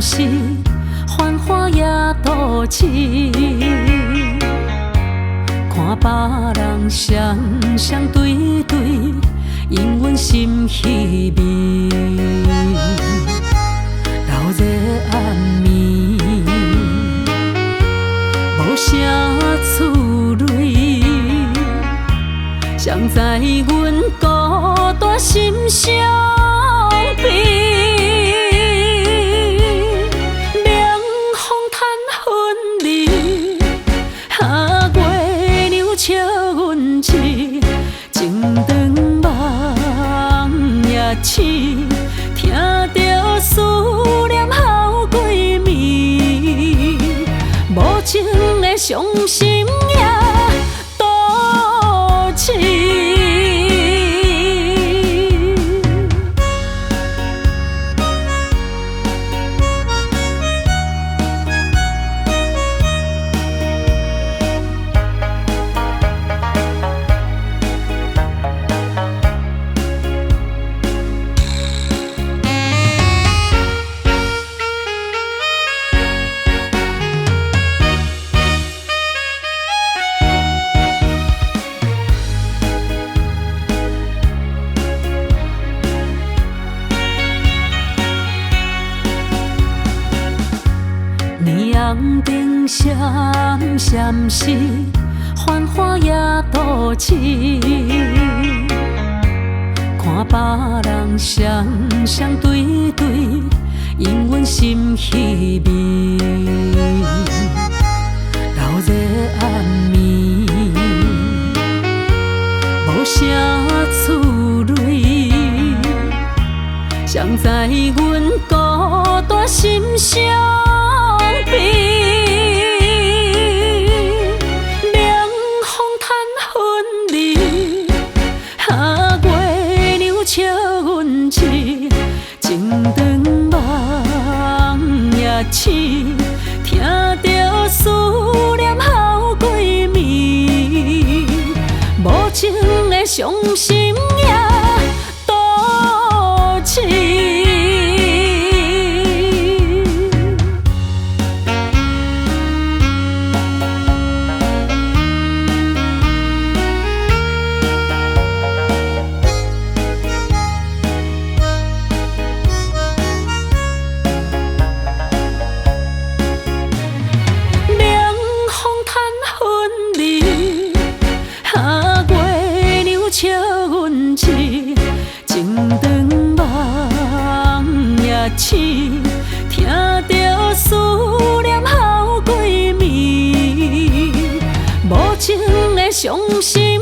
时，繁华夜都市，看别人双双对对，因阮心稀微。流热暗暝，无声蹙泪，谁知阮孤单心伤悲。 情长梦也痴，听着思念好几暝，无情的伤心也倒市。 霓虹灯闪闪时，繁华夜都市，看别人双双对对，因阮心稀微。流热暗暝，无声蹙泪，谁知阮孤单心伤。 凉风叹分离，夏月娘笑阮痴，情长梦也痴，听着思念好几暝，无情的伤心也倒市。 笑阮痴，情长梦也痴，听着思念好几暝，无情的伤心。